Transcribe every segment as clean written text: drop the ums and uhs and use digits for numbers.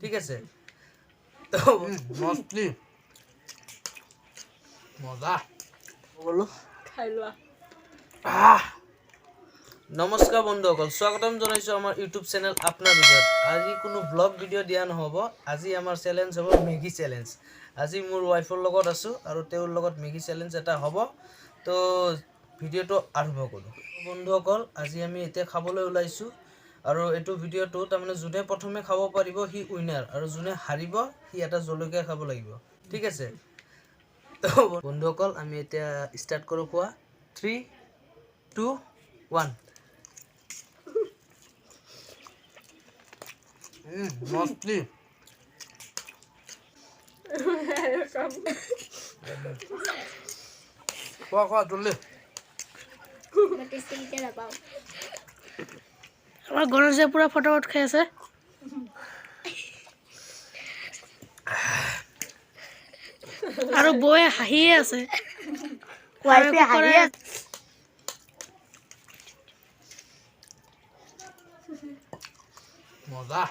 ঠিক আছে তো মস্তি মজা বলো খাই লোৱা নমস্কাৰ বন্ধুসকল স্বাগতম জনাইছো আমাৰ ইউটিউব চেনেল আপোনাৰ ভিডিঅ'ত আজি কোনো ব্লগ ভিডিঅ' দিয়া নহব আজি আমাৰ চ্যালেঞ্জ হ'ব মেগি চ্যালেঞ্জ আজি মোৰ ওয়াইফৰ লগত আছো আৰু তেওঁৰ লগত মেগি চ্যালেঞ্জ এটা হ'ব তো ভিডিঅ'টো আৰম্ভ কৰো বন্ধুসকল আজি আমি এতিয়া খাবলৈ ওলাইছো আৰু এটো ভিডিঅ'টো তাৰমানে যোনে প্ৰথমে খাব পাৰিব হি উইনাৰ আৰু যোনে হাৰিব হি এটা জলকীয়া খাব লাগিব ঠিক আছে তো বন্ধুসকল আমি এতিয়া ষ্টাৰ্ট কৰো খোৱা 3 2 1 mostly Kau dulu. Mati sedikit apa? আমাৰ গণেশে পুৰা ফটোফট খাই আছে আৰু বয়ে হাঁহিয়ে আছে Wifi হাঁহি আছে মজা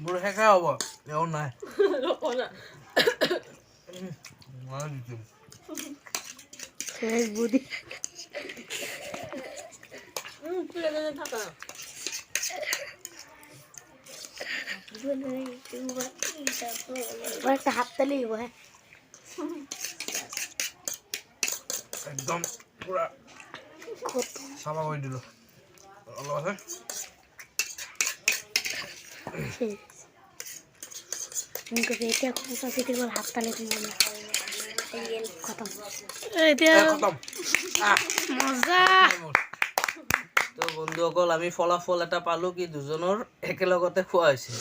মোৰ হেকা হ'ব এও নাই নকনা মই দিম শেষ বুদ্ধি প্লেনে থাকা একটা হাততালি দিব হ্যাঁ একদম পুৰা চাফা কৰি দিলো অলপ আছে उनको बेटे को सोसाइटी को हाथ ताले को ये खत्म এতিয়া খতম মজা তো বন্ধুসকল আমি ফলাফল এটা পালো কি দুজনৰ একেলগতে খোৱা হৈছে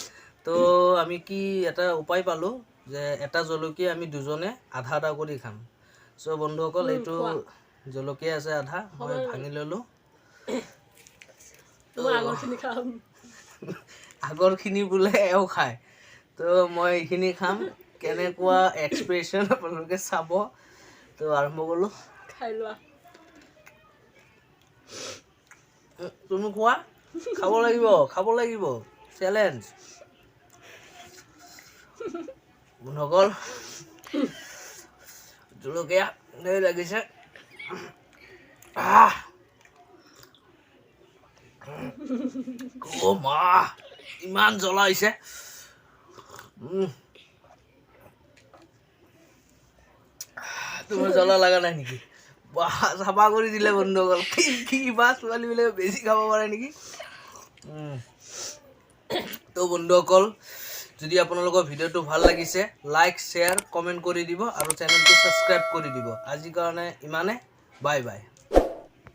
তো আমি কি এটা উপায় পালো যে এটা জলকীয়া আমি দুজনে আধা আধা কৰি খাম সো বন্ধুসকল এইটো জলকীয়া আছে আধা মই ভাঙি ললো মই আগৰখিনি খাম আগৰখিনি বোলে এও খায় তো মই এইখিনি খাম কেনেকুৱা এক্সপ্ৰেছন আপোনালোকে চাব তো আৰম্ভ কৰো খাই লোৱা তুমি খোৱা খাব লাগিব চ্যালেঞ্জ বন্ধুসকল জলকীয়া দেই লাগিছে ও মা ইমান জ্বলা হৈছে তোমাৰ জ্বলা লাগা নাই নেকি বাহ চাফা কৰি দিলে বন্ধুসকল কি বা ছোৱালীবিলাকে বেছি খাব পাৰে নেকি তো বন্ধুসকল যদি আপোনালোকৰ ভিডিঅ'টো ভাল লাগিছে লাইক শ্বেয়াৰ কমেণ্ট কৰি দিব আৰু চেনেলটো ছাবস্ক্ৰাইব কৰি দিব আজিৰ কাৰণে ইমানে বাই বাই